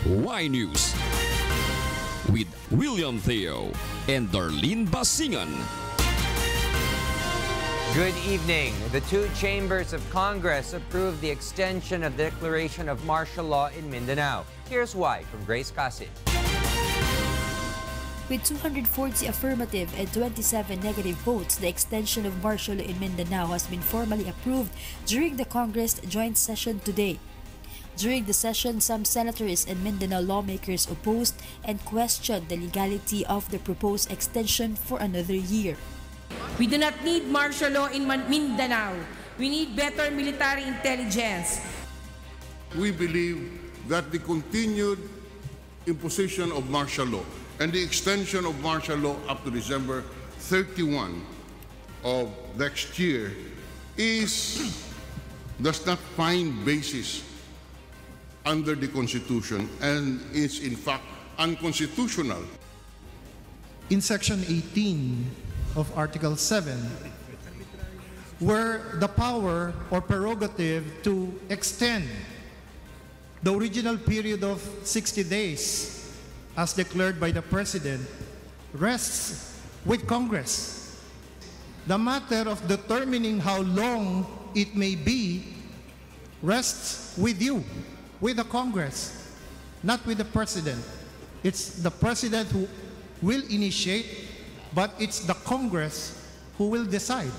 Y News with William Theo and Darlene Basingan. Good evening. The two chambers of Congress approved the extension of the declaration of martial law in Mindanao. Here's why from Grace Casit. With 240 affirmative and 27 negative votes, the extension of martial law in Mindanao has been formally approved during the Congress joint session today. During the session, some senators and Mindanao lawmakers opposed and questioned the legality of the proposed extension for another year. We do not need martial law in Mindanao. We need better military intelligence. We believe that the continued imposition of martial law and the extension of martial law up to December 31 of next year does not find basis under the Constitution and is in fact unconstitutional. In Section 18 of Article 7, where the power or prerogative to extend the original period of 60 days as declared by the President rests with Congress. The matter of determining how long it may be rests with you, with the Congress, not with the President. It's the President who will initiate, but it's the Congress who will decide.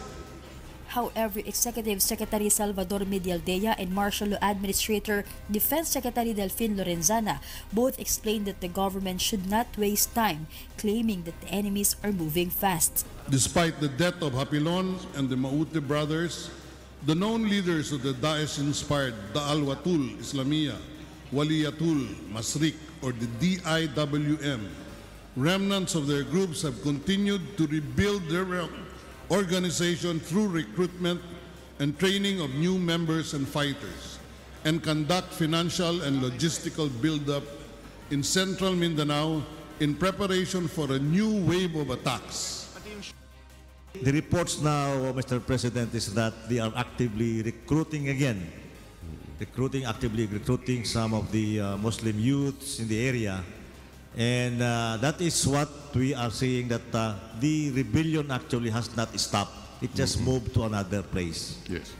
However, Executive Secretary Salvador Medialdea and Martial Law Administrator Defense Secretary Delfin Lorenzana both explained that the government should not waste time, claiming that the enemies are moving fast. Despite the death of Hapilon and the Maute brothers, the known leaders of the Daesh-inspired Da'al-Watul Islamiyah, Waliyatul Masrik, or the DIWM, remnants of their groups have continued to rebuild their organization through recruitment and training of new members and fighters, and conduct financial and logistical buildup in central Mindanao in preparation for a new wave of attacks. The reports now, Mr. President, is that they are actively recruiting again, actively recruiting some of the Muslim youths in the area. And that is what we are seeing, that the rebellion actually has not stopped. It just moved to another place. Yes.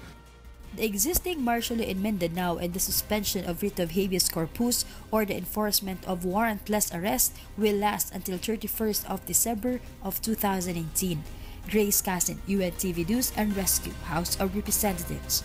The existing martial law in Mindanao and the suspension of writ of habeas corpus or the enforcement of warrantless arrest will last until 31st of December of 2018. Grace Casit, UNTV News and Rescue, House of Representatives.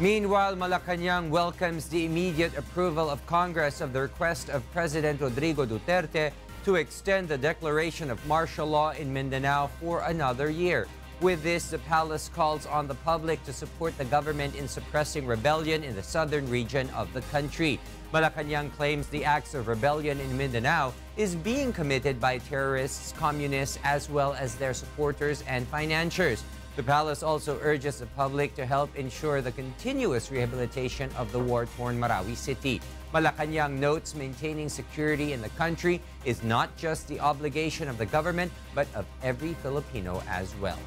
Meanwhile, Malacanang welcomes the immediate approval of Congress of the request of President Rodrigo Duterte to extend the declaration of martial law in Mindanao for another year. With this, the palace calls on the public to support the government in suppressing rebellion in the southern region of the country. Malacanang claims the acts of rebellion in Mindanao is being committed by terrorists, communists, as well as their supporters and financiers. The palace also urges the public to help ensure the continuous rehabilitation of the war-torn Marawi City. Malacanang notes maintaining security in the country is not just the obligation of the government, but of every Filipino as well.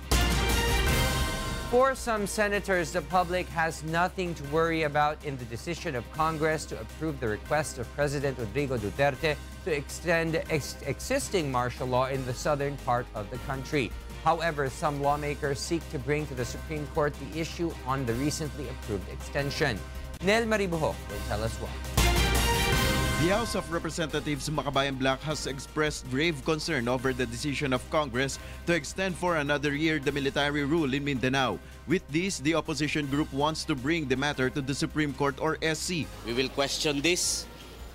For some senators, the public has nothing to worry about in the decision of Congress to approve the request of President Rodrigo Duterte to extend existing martial law in the southern part of the country. However, some lawmakers seek to bring to the Supreme Court the issue on the recently approved extension. Nel Maribuhok will tell us why. The House of Representatives Makabayan Black has expressed grave concern over the decision of Congress to extend for another year the military rule in Mindanao. With this, the opposition group wants to bring the matter to the Supreme Court or SC. We will question this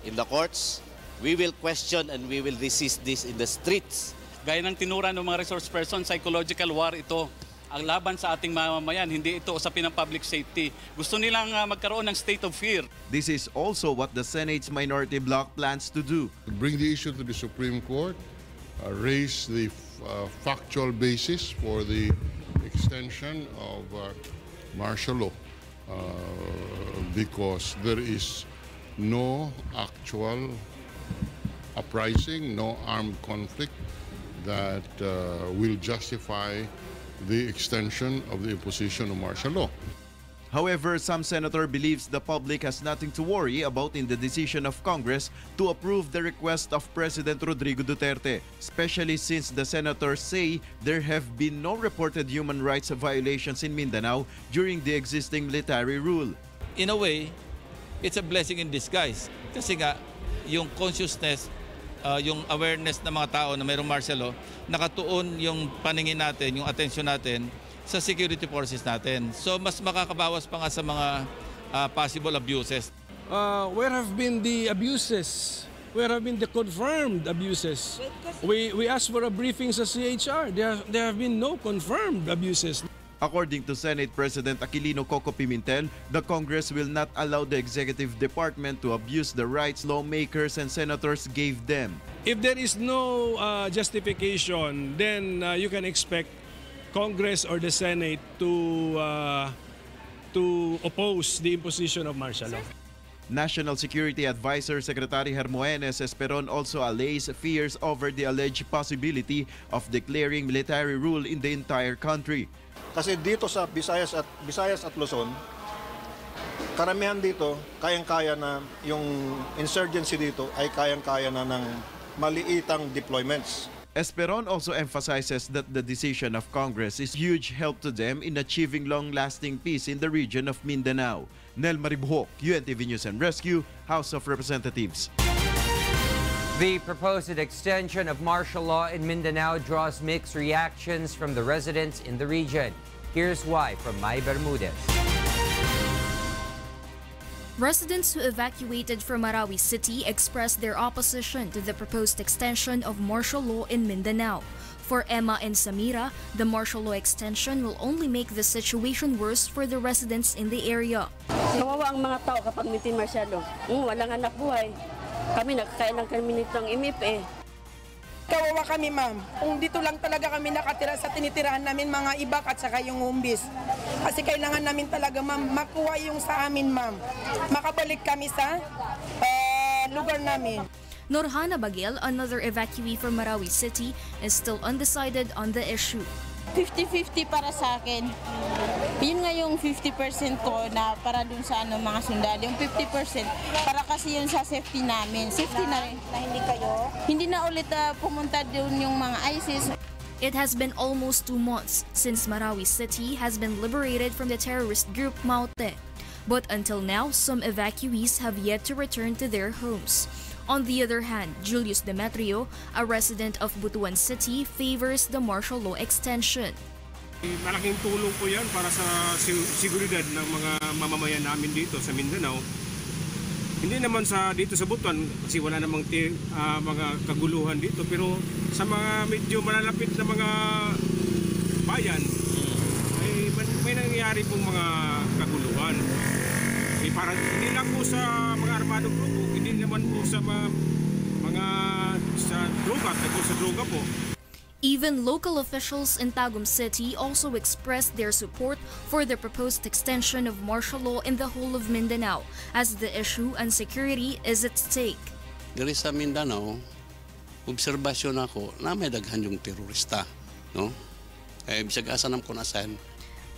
in the courts. We will question and we will resist this in the streets. Gaya ng tinura ng mga resource person, psychological war ito. Ang laban sa ating mamamayan, hindi ito usapin ng public safety. Gusto nilang magkaroon ng state of fear. This is also what the Senate's minority bloc plans to do. To bring the issue to the Supreme Court, raise the factual basis for the extension of martial law because there is no actual uprising, no armed conflict that will justify the extension of the imposition of martial law. However, some senator believes the public has nothing to worry about in the decision of Congress to approve the request of President Rodrigo Duterte, especially since the senators say there have been no reported human rights violations in Mindanao during the existing military rule. In a way, it's a blessing in disguise. Kasi nga, yung consciousness, yung awareness ng mga tao na mayroong martial law, nakatuon yung paningin natin, yung attention natin sa security forces natin. So mas makakabawas pa nga sa mga possible abuses. Where have been the abuses? Where have been the confirmed abuses? We asked for a briefing sa CHR. There have been no confirmed abuses. According to Senate President Aquilino Coco Pimentel, the Congress will not allow the executive department to abuse the rights lawmakers and senators gave them. If there is no justification, then you can expect Congress or the Senate to oppose the imposition of martial law. National Security Advisor Secretary Hermogenes Esperon also allays fears over the alleged possibility of declaring military rule in the entire country. Kasi dito sa Visayas at Luzon, karamihan dito, kayang-kaya na yung insurgency dito ay kayang-kaya na ng maliitang deployments. Esperon also emphasizes that the decision of Congress is huge help to them in achieving long-lasting peace in the region of Mindanao. Nel Maribuhok, UNTV News and Rescue, House of Representatives. The proposed extension of martial law in Mindanao draws mixed reactions from the residents in the region. Here's why from Mai Bermudez. Residents who evacuated from Marawi City expressed their opposition to the proposed extension of martial law in Mindanao. For Emma and Samira, the martial law extension will only make the situation worse for the residents in the area. Kawawa ang mga tao kapag may martial law. Walang anak buhay. Kami nagkakailang kami nitong MFA. Kawawa kami, ma'am. Kung dito lang talaga kami nakatira sa tinitirahan namin mga ibak at saka yung umbis. Kasi kailangan namin talaga, ma'am, makuha yung sa amin, ma'am. Makabalik kami sa lugar namin. Norhana Bagel, another evacuee from Marawi City, is still undecided on the issue. 50-50 para sa akin. Yun nga yung 50% ko na para dun sa mga sundalo. Yung 50% para kasi yun sa safety namin. Safety na rin. Na hindi kayo? Hindi na ulit pumunta dun yung mga ISIS. It has been almost 2 months since Marawi City has been liberated from the terrorist group Maute. But until now, some evacuees have yet to return to their homes. On the other hand, Julius Demetrio, a resident of Butuan City, favors the martial law extension. Malaking tulong po yan para sa seguridad ng mga mamamayan namin dito sa Mindanao. Hindi naman dito sa Butuan kasi wala namang mga kaguluhan dito, pero sa mga medyo malalapit na mga bayan ay may nangyayari pong mga kaguluhan. Parang hindi lang po sa mga armadong grupo, hindi naman po sa mga droga, tagol sa droga po. Even local officials in Tagum City also expressed their support for the proposed extension of martial law in the whole of Mindanao, as the issue and security is at stake. Diri sa Mindanao, obserbasyon ako na may daghan yung terorista, no? Bisag asa nam kunasan.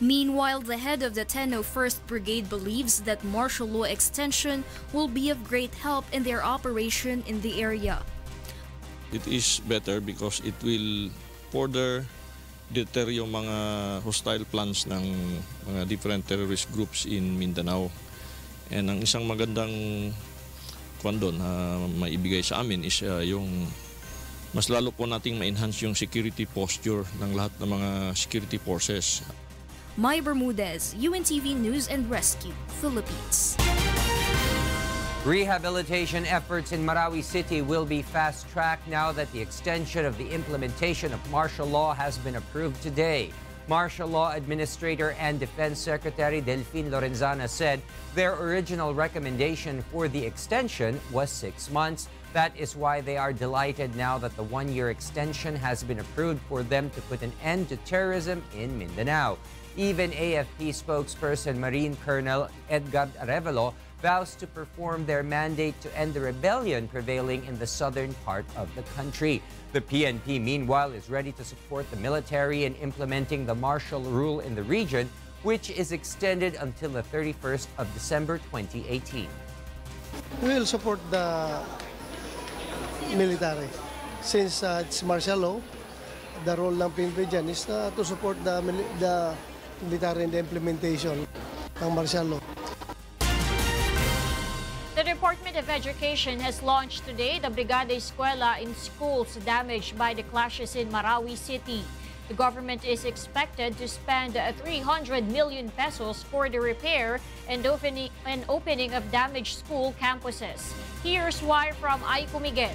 Meanwhile, the head of the 1001st Brigade believes that martial law extension will be of great help in their operation in the area. It is better because it will further deter yung mga hostile plans ng mga different terrorist groups in Mindanao. And ang isang magandang doon na maibigay sa amin is yung mas lalo po nating ma-enhance yung security posture ng lahat ng mga security forces. Mai Bermudez, UNTV News and Rescue, Philippines. Rehabilitation efforts in Marawi City will be fast-tracked now that the extension of the implementation of martial law has been approved today. Martial Law Administrator and Defense Secretary Delphine Lorenzana said their original recommendation for the extension was 6 months. That is why they are delighted now that the 1-year extension has been approved for them to put an end to terrorism in Mindanao. Even AFP spokesperson Marine Colonel Edgar Arevalo vows to perform their mandate to end the rebellion prevailing in the southern part of the country. The PNP, meanwhile, is ready to support the military in implementing the martial rule in the region, which is extended until the 31st of December 2018. We will support the military. Since it's martial law, the role ng PNP dyan is to support the military in the implementation ng martial law. The Department of Education has launched today the Brigada Eskwela in schools damaged by the clashes in Marawi City. The government is expected to spend 300 million pesos for the repair and opening of damaged school campuses. Here's why from Aiko Miguel.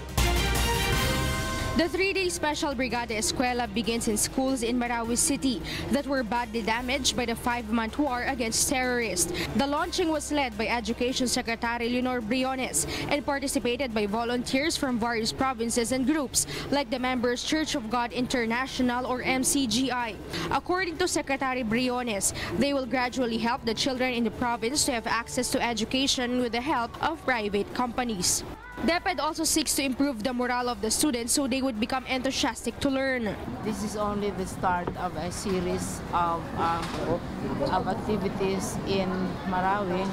The 3-day special Brigada Eskwela begins in schools in Marawi City that were badly damaged by the 5-month war against terrorists. The launching was led by Education Secretary Leonor Briones and participated by volunteers from various provinces and groups like the Members Church of God International or MCGI. According to Secretary Briones, they will gradually help the children in the province to have access to education with the help of private companies. DepEd also seeks to improve the morale of the students so they would become enthusiastic to learn. This is only the start of a series of activities in Marawi,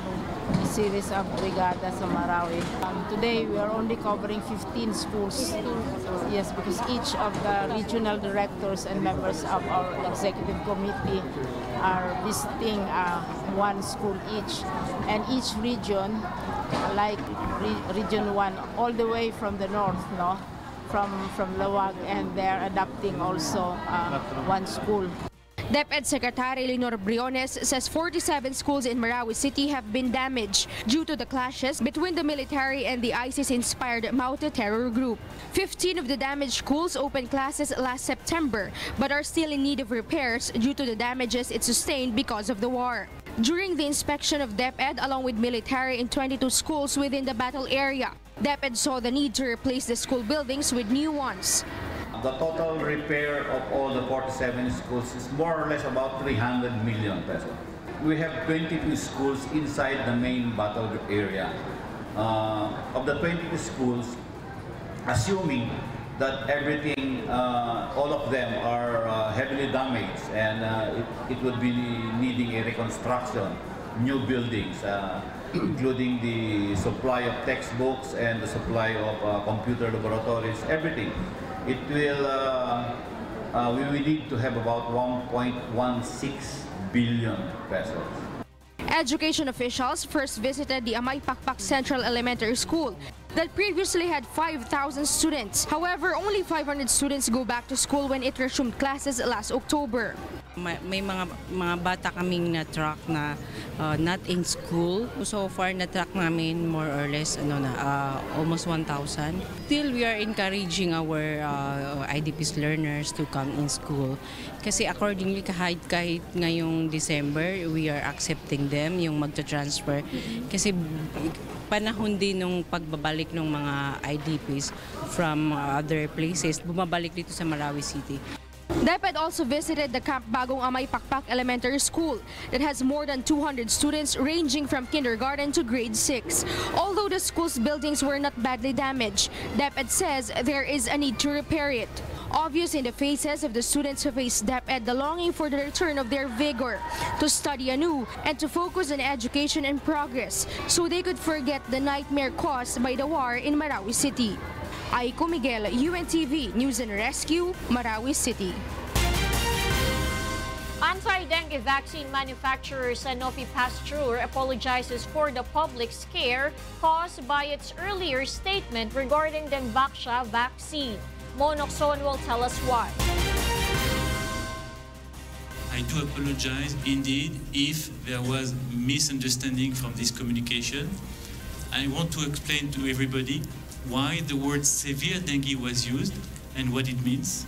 a series of Brigada sa Marawi. Today we are only covering 15 schools. Yes, because each of the regional directors and members of our executive committee are visiting one school each. And each region, like Region 1, all the way from the north, no? From Lawag, and they're adopting also one school. DepEd Secretary Leonor Briones says 47 schools in Marawi City have been damaged due to the clashes between the military and the ISIS-inspired Maute terror group. 15 of the damaged schools opened classes last September but are still in need of repairs due to the damages it sustained because of the war. During the inspection of DepEd along with military in 22 schools within the battle area, DepEd saw the need to replace the school buildings with new ones. The total repair of all the 47 schools is more or less about 300 million pesos. We have 22 schools inside the main battle area. Of the 22 schools, assuming that everything, all of them are heavily damaged and it would be needing a reconstruction, new buildings, including the supply of textbooks and the supply of computer laboratories, everything. It will, we will need to have about 1.16 billion pesos. Education officials first visited the Amay Pakpak Central Elementary School that previously had 5,000 students. However, only 500 students go back to school when it resumed classes last October. May mga bata kaming na-track na not in school. So far, na-track namin more or less almost 1,000. Still, we are encouraging our IDPs learners to come in school. Kasi accordingly, kahit ngayong December, we are accepting them, yung magta-transfer. Kasi panahon din nung pagbabalik ng mga IDPs from other places, bumabalik dito sa Marawi City. DepEd also visited the Camp Bagong Amay Pakpak Elementary School that has more than 200 students ranging from kindergarten to grade 6. Although the school's buildings were not badly damaged, DepEd says there is a need to repair it. Obvious in the faces of the students who face DepEd the longing for the return of their vigor, to study anew and to focus on education and progress so they could forget the nightmare caused by the war in Marawi City. Aiko Miguel, UNTV News and Rescue, Marawi City. Anti-dengue vaccine manufacturer Sanofi Pasteur apologizes for the public's scare caused by its earlier statement regarding the Dengvaxia vaccine. Monokson will tell us why. I do apologize indeed if there was misunderstanding from this communication. I want to explain to everybody why the word severe dengue was used and what it means.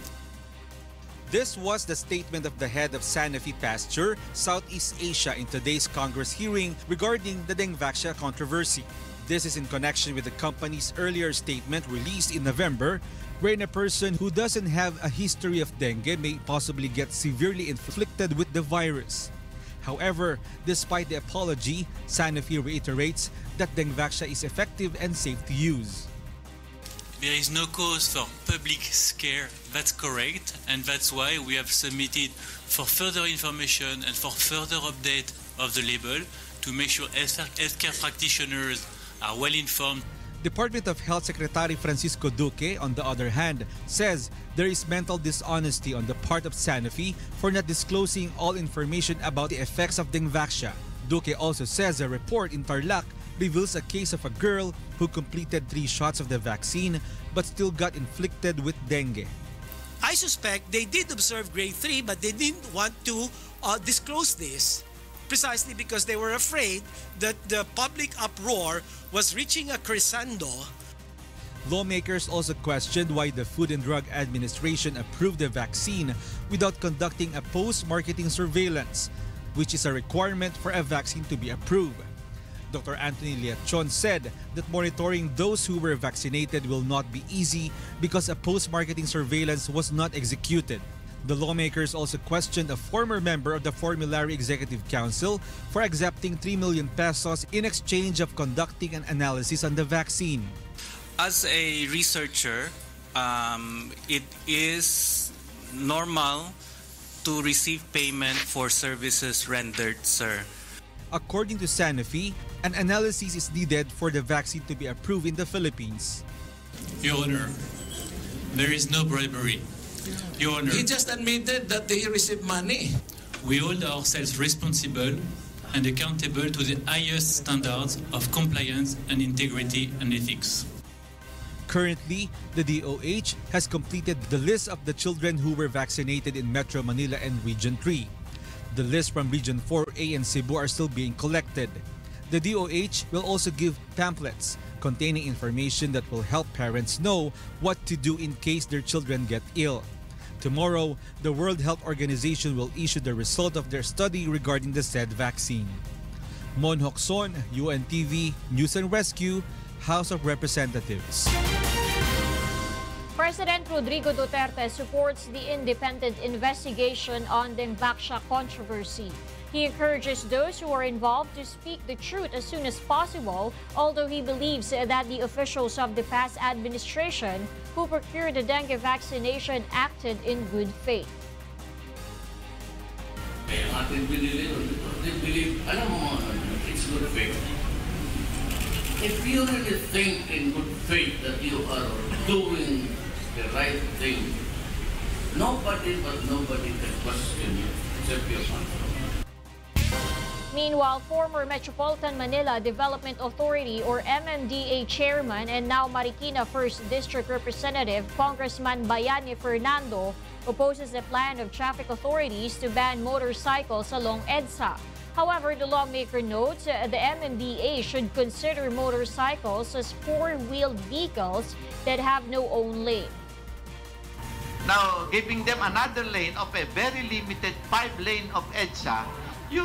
This was the statement of the head of Sanofi Pasteur, Southeast Asia, in today's Congress hearing regarding the Dengvaxia controversy. This is in connection with the company's earlier statement released in November, wherein a person who doesn't have a history of dengue may possibly get severely inflicted with the virus. However, despite the apology, Sanofi reiterates that Dengvaxia is effective and safe to use. There is no cause for public scare. That's correct, and that's why we have submitted for further information and for further update of the label to make sure healthcare practitioners are well informed. Department of Health Secretary Francisco Duque, on the other hand, says there is mental dishonesty on the part of Sanofi for not disclosing all information about the effects of Dengvaxia. Duque also says a report in Tarlac reveals a case of a girl who completed 3 shots of the vaccine but still got inflicted with dengue. I suspect they did observe grade 3 but they didn't want to disclose this precisely because they were afraid that the public uproar was reaching a crescendo. Lawmakers also questioned why the Food and Drug Administration approved the vaccine without conducting a post-marketing surveillance, which is a requirement for a vaccine to be approved. Dr. Anthony Liachon said that monitoring those who were vaccinated will not be easy because a post-marketing surveillance was not executed. The lawmakers also questioned a former member of the Formulary Executive Council for accepting 3 million pesos in exchange of conducting an analysis on the vaccine. As a researcher, it is normal to receive payment for services rendered, sir. According to Sanofi, an analysis is needed for the vaccine to be approved in the Philippines. Your Honor, there is no bribery. Your Honor, He just admitted that they received money. we hold ourselves responsible and accountable to the highest standards of compliance and integrity and ethics. Currently, the DOH has completed the list of the children who were vaccinated in Metro Manila and Region 3. The list from Region 4A and Cebu are still being collected. The DOH will also give pamphlets containing information that will help parents know what to do in case their children get ill. Tomorrow, the World Health Organization will issue the result of their study regarding the said vaccine. Mon Hokson, UNTV, News and Rescue, House of Representatives. President Rodrigo Duterte supports the independent investigation on the Dengvaxia controversy. He encourages those who are involved to speak the truth as soon as possible, although he believes that the officials of the past administration who procured the dengue vaccination acted in good faith. It's good faith. If you really think in good faith that you are doing the right thing, nobody can question you except your country. Meanwhile, former Metropolitan Manila Development Authority or MMDA Chairman and now Marikina 1st District Representative Congressman Bayani Fernando opposes the plan of traffic authorities to ban motorcycles along EDSA. However, the lawmaker notes the MMDA should consider motorcycles as four-wheeled vehicles that have no own lane. Now, giving them another lane of a very limited 5-lane of EDSA, you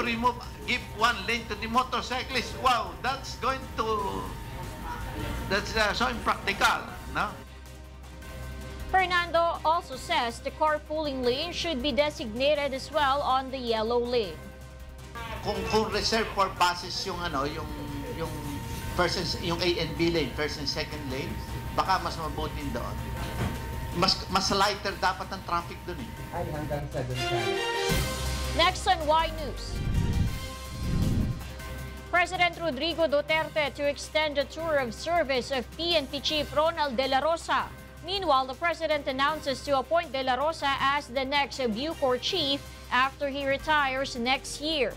give 1 lane to the motorcyclist. Wow, that's so impractical, no? Fernando also says the carpooling lane should be designated as well on the yellow lane. Kung reserve for buses yung first and, yung A and B lane, first and second lane, baka mas mabuting doon. Mas lighter dapat ang traffic doon eh. Ay, hanggang 7 Next on Y News. President Rodrigo Duterte to extend the tour of service of PNP Chief Ronald De La Rosa. Meanwhile, the president announces to appoint De La Rosa as the next Bucor chief after he retires next year.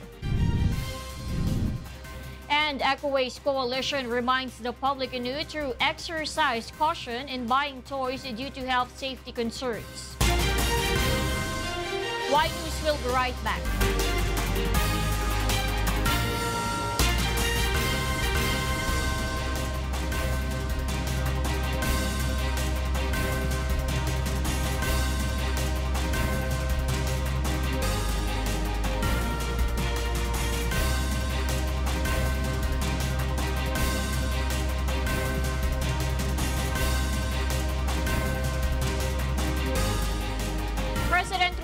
And Ecoways Coalition reminds the public anew to exercise caution in buying toys due to health safety concerns. Y News will be right back.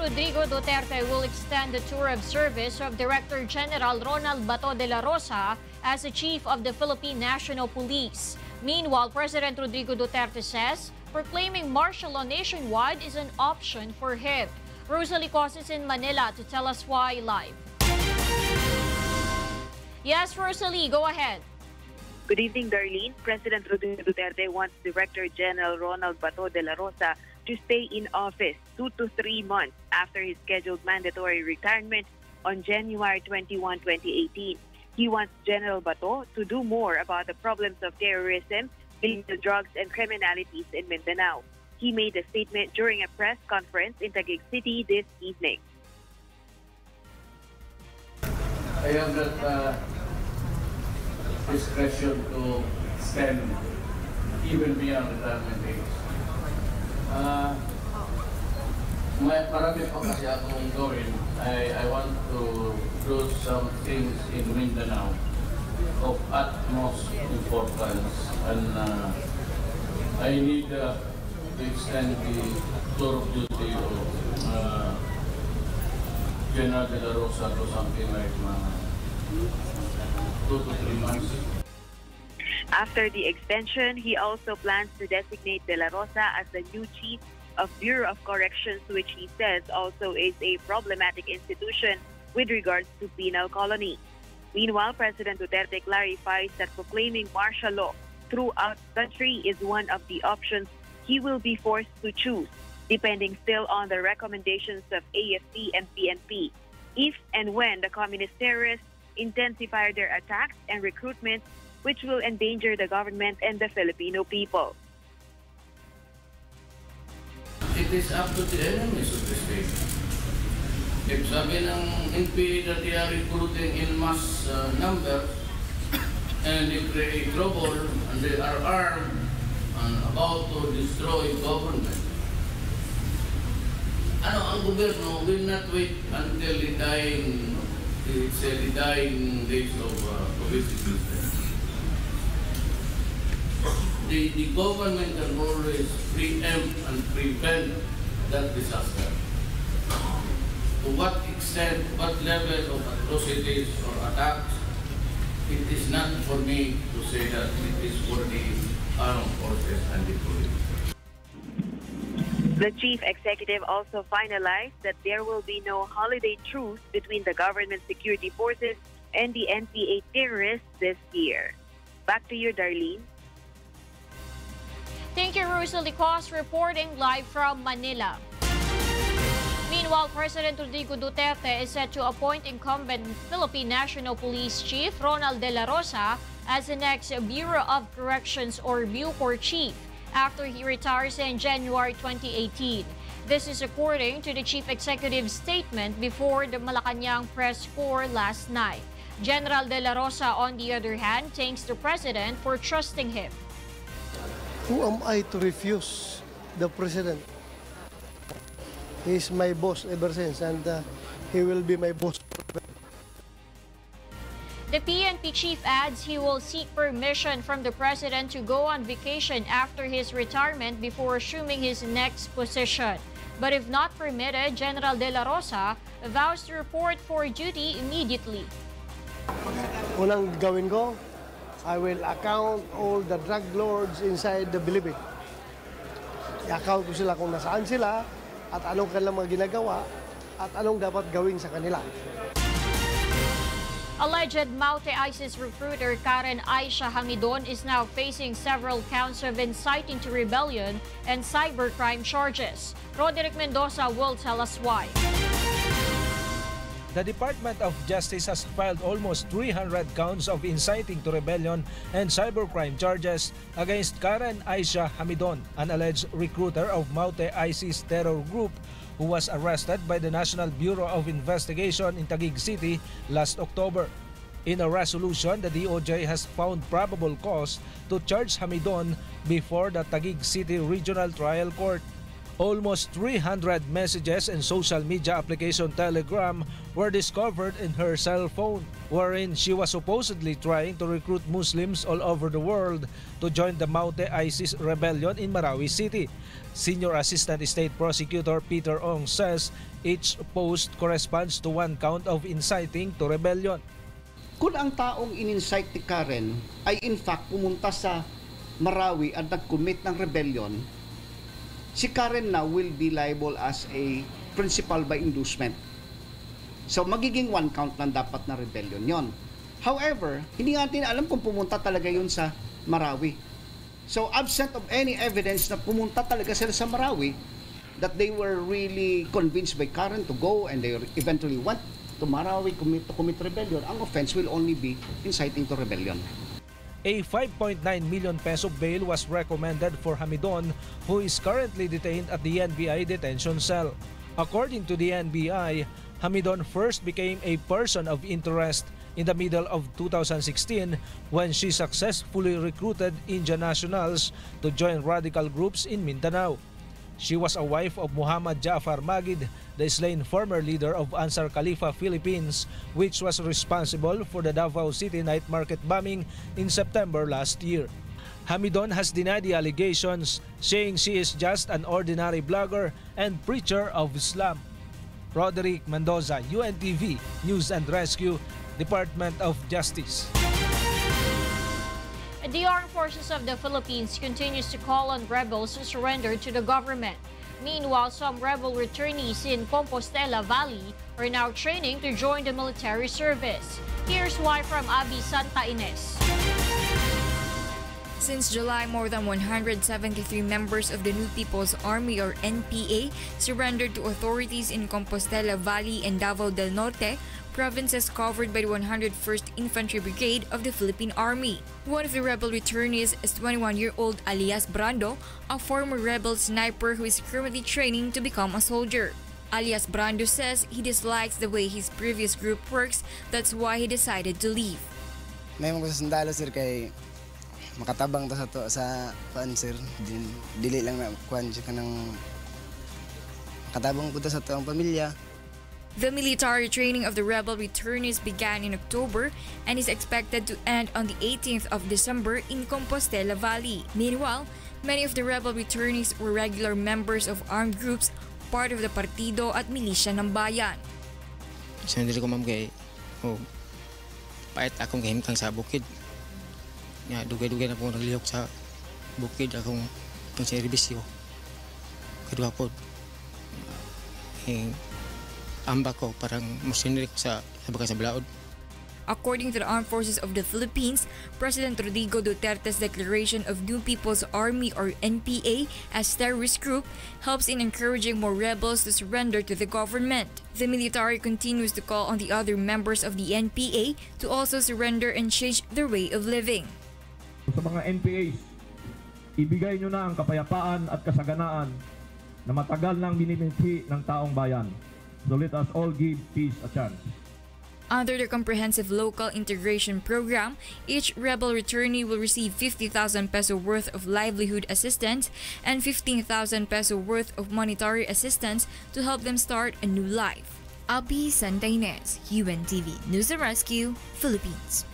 Rodrigo Duterte will extend the tour of service of Director General Ronald Bato de la Rosa as the Chief of the Philippine National Police. Meanwhile, President Rodrigo Duterte says proclaiming martial law nationwide is an option for him. Rosalie Cos is in Manila to tell us why live. Yes, Rosalie, go ahead. Good evening, Darlene. President Rodrigo Duterte wants Director General Ronald Bato de la Rosa to stay in office 2 to 3 months after his scheduled mandatory retirement on January 21, 2018. He wants General Bato to do more about the problems of terrorism, illegal drugs, and criminalities in Mindanao. He made a statement during a press conference in Taguig City this evening. I have that discretion to stand even beyond retirement age. Marami pa kasi akong gawin. I want to do some things in Mindanao of utmost importance, and I need to extend the tour of duty of General de la Rosa to something like 2 to 3 months. After the extension, he also plans to designate De La Rosa as the new chief of Bureau of Corrections, which he says also is a problematic institution with regards to penal colony. Meanwhile, President Duterte clarifies that proclaiming martial law throughout the country is one of the options he will be forced to choose, depending still on the recommendations of AFP and PNP. If and when the communist terrorists intensify their attacks and recruitment, which will endanger the government and the Filipino people. It is up to the enemies of the state. If sabi ng NPA that they are recruiting in mass numbers and they create trouble and they are armed and about to destroy government, ang gobyerno will not wait until the dying days of COVID. The government can always preempt and prevent that disaster. To what extent, what level of atrocities or attacks, it is not for me to say that. It is for the armed forces and the police. The chief executive also finalized that there will be no holiday truce between the government security forces and the NPA terrorists this year. Back to you, Darlene. Thank you, Rosalie Cos, reporting live from Manila. Meanwhile, President Rodrigo Duterte is set to appoint incumbent Philippine National Police Chief Ronald de la Rosa as the next Bureau of Corrections or Bucor chief after he retires in January 2018. This is according to the chief executive's statement before the Malacanang press corps last night. General de la Rosa, on the other hand, thanks the president for trusting him. Who am I to refuse the president? He is my boss ever since, and he will be my boss forever. The PNP chief adds he will seek permission from the president to go on vacation after his retirement before assuming his next position. But if not permitted, General de la Rosa vows to report for duty immediately. Unang gawin ko, I will account all the drug lords inside the Bilibid. I-account ko sila kung nasaan sila at anong kanilang mga ginagawa at anong dapat gawin sa kanila. Alleged Maute ISIS recruiter Karen Aisha Hamidon is now facing several counts of inciting to rebellion and cybercrime charges. Roderick Mendoza will tell us why. The Department of Justice has filed almost 300 counts of inciting to rebellion and cybercrime charges against Karen Aisha Hamidon, an alleged recruiter of Maute ISIS terror group who was arrested by the National Bureau of Investigation in Taguig City last October. In a resolution, the DOJ has found probable cause to charge Hamidon before the Taguig City Regional Trial Court. Almost 300 messages and social media application Telegram were discovered in her cell phone, wherein she was supposedly trying to recruit Muslims all over the world to join the Maute ISIS rebellion in Marawi City. Senior Assistant State Prosecutor Peter Ong says each post corresponds to one count of inciting to rebellion. Kung ang taong in-incite ni Karen ay in fact pumunta sa Marawi at nag-commit ng rebellion, si Karen now will be liable as a principal by inducement. So magiging 1 count lang dapat na rebellion yon. However, hindi natin alam kung pumunta talaga yun sa Marawi. So absent of any evidence na pumunta talaga sila sa Marawi, that they were really convinced by Karen to go and they eventually went to Marawi to commit rebellion, ang offense will only be inciting to rebellion. A 5.9 million peso bail was recommended for Hamidon, who is currently detained at the NBI detention cell. According to the NBI, Hamidon first became a person of interest in the middle of 2016 when she successfully recruited Indian nationals to join radical groups in Mindanao. She was a wife of Muhammad Jafar Magid, the slain former leader of Ansar Khalifa Philippines, which was responsible for the Davao City night market bombing in September last year. Hamidon has denied the allegations, saying she is just an ordinary blogger and preacher of Islam. Roderick Mendoza, UNTV, News and Rescue, Department of Justice. The Armed Forces of the Philippines continues to call on rebels to surrender to the government. Meanwhile, some rebel returnees in Compostela Valley are now training to join the military service. Here's why from Abi Santa Ines. Since July, more than 173 members of the New People's Army or NPA surrendered to authorities in Compostela Valley and Davao del Norte, provinces covered by the 101st Infantry Brigade of the Philippine Army. One of the rebel returnees is 21-year-old Alias Brando, a former rebel sniper who is currently training to become a soldier. Alias Brando says he dislikes the way his previous group works, that's why he decided to leave. May mga sundalo sir kay makatabang ta sa sir, dili lang na kuan siya kanang makatabang pud sa ang pamilya. The military training of the rebel returnees began in October and is expected to end on the 18th of December in Compostela Valley. Meanwhile, many of the rebel returnees were regular members of armed groups, part of the partido at milisya ng bayan. Sandali ko ma'am kay pait akong kahimtang sa bukid. Nga dugay-dugay na po naglihok sa bukid akong pangserbisyo. Kadua po amba ko parang musinirik sa balaod. According to the Armed Forces of the Philippines, President Rodrigo Duterte's declaration of New People's Army or NPA as terrorist group helps in encouraging more rebels to surrender to the government. The military continues to call on the other members of the NPA to also surrender and change their way of living. Sa mga NPAs, ibigay nyo na ang kapayapaan at kasaganaan na matagal nang binibigay ng taong bayan. So let us all give peace a chance. Under the Comprehensive Local Integration Program, each rebel returnee will receive 50,000 peso worth of livelihood assistance and 15,000 peso worth of monetary assistance to help them start a new life. Abi Santa Ines, UNTV News and Rescue, Philippines.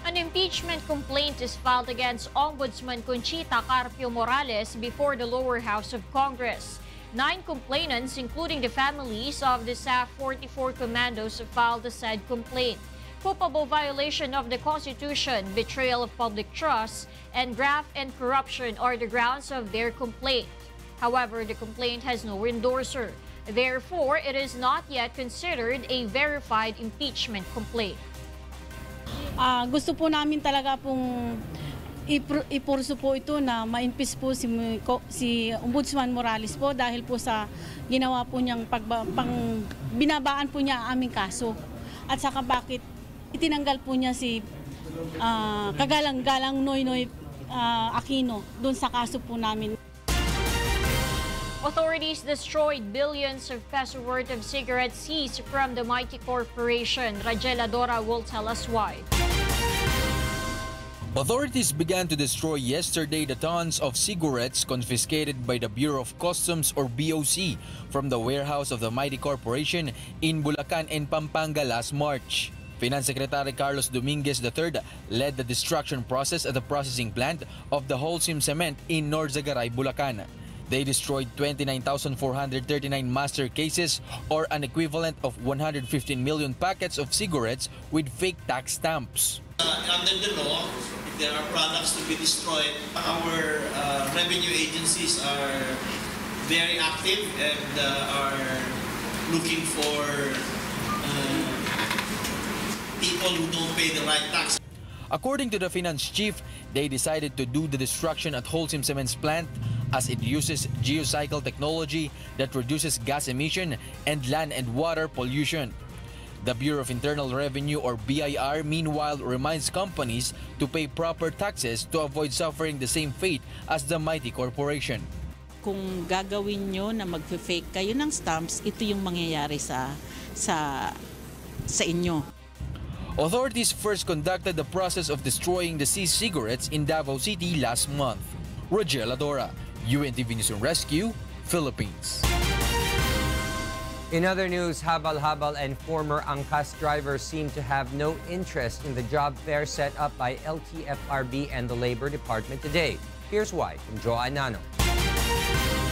An impeachment complaint is filed against Ombudsman Conchita Carpio Morales before the lower house of Congress. 9 complainants, including the families of the SAF 44 commandos, filed the said complaint. Culpable violation of the Constitution, betrayal of public trust, and graft and corruption are the grounds of their complaint. However, the complaint has no endorser. Therefore, it is not yet considered a verified impeachment complaint. Gusto po namin talaga pong ipurso po ito na ma-impeach po si Ombudsman Morales po dahil po sa ginawa po niyang binabaan po niya ang aming kaso. At saka bakit itinanggal po niya si Kagalang-galang Noynoy Aquino doon sa kaso po namin. Authorities destroyed billions of peso worth of cigarettes seized from the mighty corporation. Rajela Dora will tell us why. Authorities began to destroy yesterday the tons of cigarettes confiscated by the Bureau of Customs or BOC from the warehouse of the mighty corporation in Bulacan and Pampanga last March. Finance Secretary Carlos Dominguez III led the destruction process at the processing plant of the Holcim Cement in Norzagaray, Bulacan. They destroyed 29,439 master cases or an equivalent of 115 million packets of cigarettes with fake tax stamps. Under the law, if there are products to be destroyed, our revenue agencies are very active and are looking for people who don't pay the right tax. According to the finance chief, they decided to do the destruction at Holcim Cement's plant as it uses geocycle technology that reduces gas emission and land and water pollution. The Bureau of Internal Revenue or BIR meanwhile reminds companies to pay proper taxes to avoid suffering the same fate as the mighty corporation. Kung gagawin nyo na mag-fake kayo ng stamps, ito yung mangyayari sa inyo. Authorities first conducted the process of destroying the seized cigarettes in Davao City last month. Roger Ladora, UNTV News and Rescue, Philippines. In other news, habal-habal and former angkas drivers seem to have no interest in the job fair set up by LTFRB and the Labor Department today. Here's why from Joanne Nano.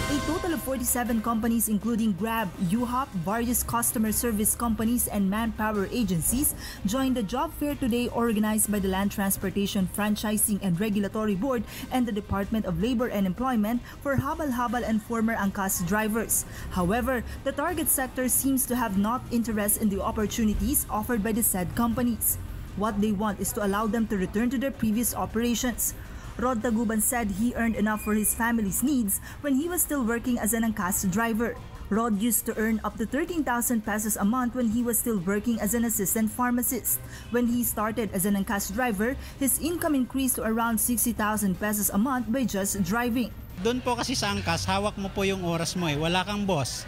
A total of 47 companies including Grab, UHOP, various customer service companies and manpower agencies joined the job fair today organized by the Land Transportation Franchising and Regulatory Board and the Department of Labor and Employment for habal-habal and former angkas drivers. However, the target sector seems to have not interest in the opportunities offered by the said companies. What they want is to allow them to return to their previous operations. Rod Taguban said he earned enough for his family's needs when he was still working as an angkas driver. Rod used to earn up to 13,000 pesos a month when he was still working as an assistant pharmacist. When he started as an angkas driver, his income increased to around 60,000 pesos a month by just driving. Doon po kasi sa angkas, hawak mo po yung oras mo eh. Wala kang boss.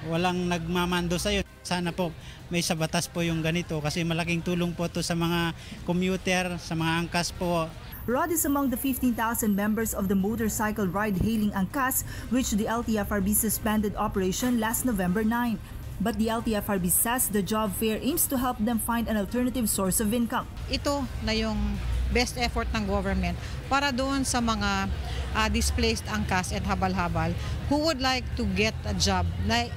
Walang nagmamando sa'yo. Sana po may sa batas po yung ganito kasi malaking tulong po to sa mga commuter, sa mga angkas po. Rod is among the 15,000 members of the motorcycle ride-hailing angkas, which the LTFRB suspended operation last November 9. But the LTFRB says the job fair aims to help them find an alternative source of income. Ito na yung best effort ng government para doon sa mga displaced angkas at habal-habal who would like to get a job na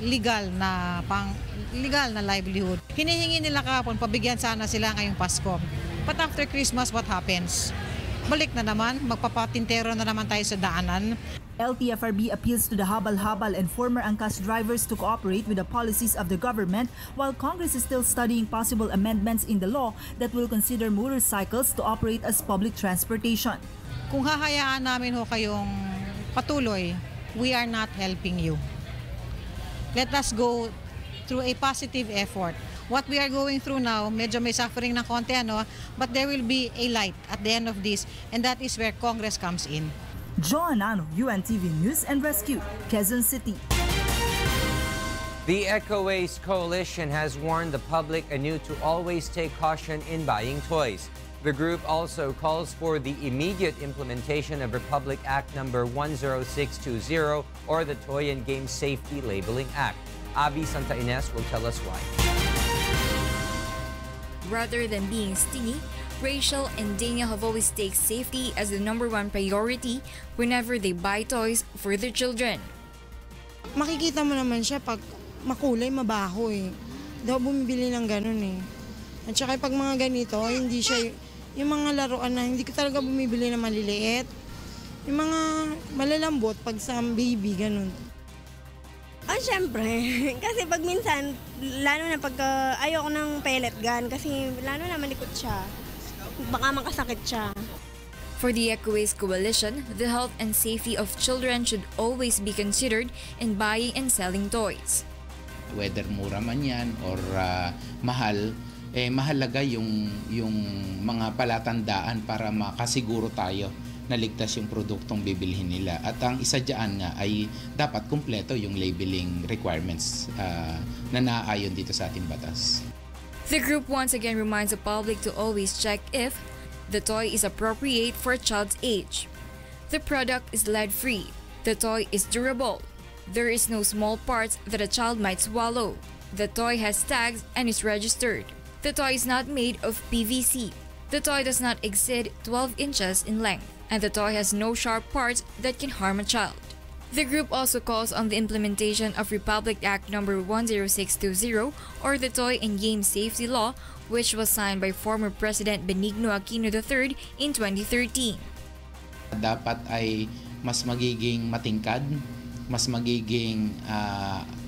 legal na livelihood. Hinihingi nila kahapon, pabigyan sana sila ngayong Pasko. But after Christmas, what happens? Balik na naman, magpapatintero na naman tayo sa daanan. LTFRB appeals to the habal-habal and former angkas drivers to cooperate with the policies of the government while Congress is still studying possible amendments in the law that will consider motorcycles to operate as public transportation. Kung hahayaan namin ho kayong patuloy, we are not helping you. Let us go through a positive effort. What we are going through now, medyo may suffering ng konti, but there will be a light at the end of this, and that is where Congress comes in. Joanne Nano, UNTV News and Rescue, Quezon City. The Eco-Waste Coalition has warned the public anew to always take caution in buying toys. The group also calls for the immediate implementation of Republic Act number 10620 or the Toy and Game Safety Labeling Act. Abby Santa Ines will tell us why. Rather than being stingy, Rachel and Daniel have always taken safety as the #1 priority whenever they buy toys for their children. Makikita mo naman siya pag makulay, mabaho eh. Daw bumibili ng ganun eh. At saka pag mga ganito, hindi siya, yung mga laruan na hindi ko talaga bumibili na maliliit. Yung mga malalambot pag sa baby, ganun. Syempre. Kasi pag minsan, lalo na pag ayoko ng pellet gun kasi lalo na malikot siya. Baka makasakit siya. For the Eco-Waste Coalition, the health and safety of children should always be considered in buying and selling toys. Whether mura man yan or mahal, mahalaga yung mga palatandaan para makasiguro tayo na ligtas yung produktong bibilhin nila. At ang isa dyan nga ay dapat kumpleto yung labeling requirements na naaayon dito sa ating batas. The group once again reminds the public to always check if the toy is appropriate for a child's age. The product is lead-free. The toy is durable. There is no small parts that a child might swallow. The toy has tags and is registered. The toy is not made of PVC. The toy does not exceed 12 inches in length. And the toy has no sharp parts that can harm a child. The group also calls on the implementation of Republic Act No. 10620 or the Toy and Game Safety Law, which was signed by former President Benigno Aquino III in 2013. Dapat ay mas magiging matingkad, mas magiging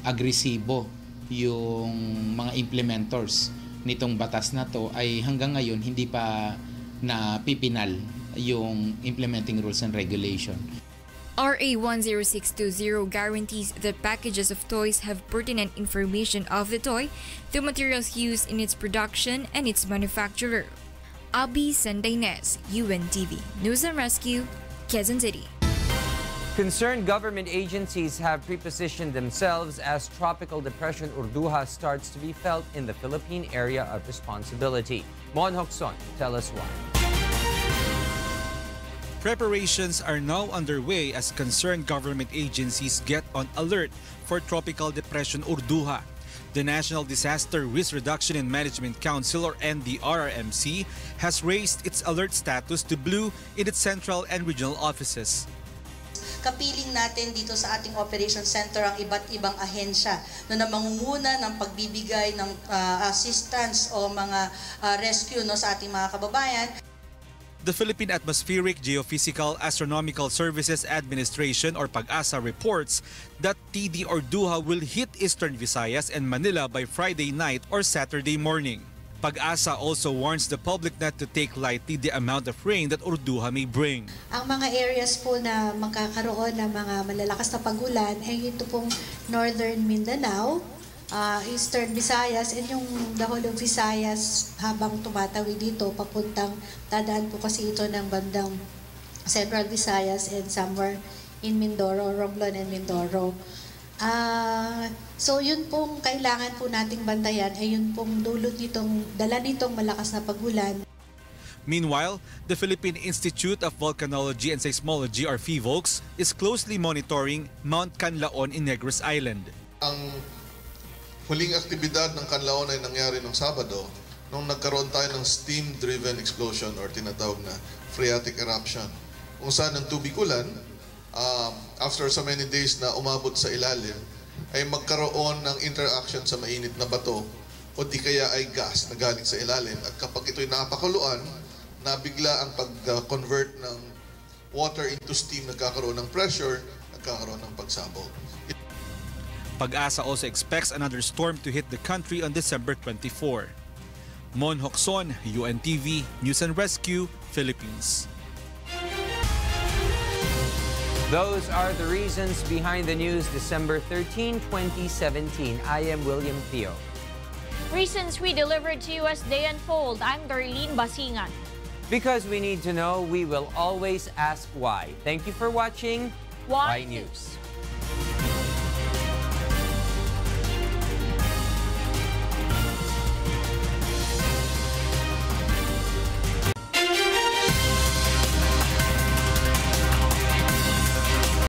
agresibo yung mga implementors nitong batas na to ay hanggang ngayon hindi pa napipinal yung implementing rules and regulation. RA 10620 guarantees that packages of toys have pertinent information of the toy, the materials used in its production, and its manufacturer. Abi Sandaines, UNTV, News and Rescue, Quezon City. Concerned government agencies have prepositioned themselves as Tropical Depression Urduja starts to be felt in the Philippine area of responsibility. Mon Hokson, tell us why. Preparations are now underway as concerned government agencies get on alert for Tropical Depression Urduja. The National Disaster Risk Reduction and Management Council or NDRRMC has raised its alert status to blue in its central and regional offices. Kapiling natin dito sa ating operation center ang iba't ibang ahensya na mangunguna ng pagbibigay ng assistance o mga rescue sa ating mga kababayan. The Philippine Atmospheric, Geophysical, Astronomical Services Administration or PAG-ASA reports that TD Urduja will hit Eastern Visayas and Manila by Friday night or Saturday morning. PAG-ASA also warns the public not to take lightly the amount of rain that Urduja may bring. Ang mga areas po na magkakaroon ng mga malalakas na pag-ulan ay ito pong Northern Mindanao, Eastern Visayas, and yung the whole of Visayas habang tumatawid dito papuntang dadaan po kasi ito ng bandang Central Visayas and somewhere in Mindoro, Romblon and Mindoro. So yun pong kailangan po nating bantayan ay yun pong dala nitong malakas na pag-ulan. Meanwhile, the Philippine Institute of Volcanology and Seismology or PHIVOLCS is closely monitoring Mount Canlaon in Negros Island. Ang huling aktibidad ng Canlaon ay nangyari noong Sabado nung nagkaroon tayo ng steam-driven explosion or tinatawag na phreatic eruption. Kung saan ang tubig ulan, after so many days na umabot sa ilalim, ay magkaroon ng interaction sa mainit na bato o di kaya ay gas na galing sa ilalim. At kapag ito'y napakuluan, nabigla ang pag-convert ng water into steam, nagkakaroon ng pressure, nagkakaroon ng pagsabog. PAG-ASA also expects another storm to hit the country on December 24. Mon Hokson, UNTV, News and Rescue, Philippines. Those are the reasons behind the news December 13, 2017. I am William Theo. Reasons we delivered to you as they unfold. I'm Darlene Basingan. Because we need to know, we will always ask why. Thank you for watching Why News.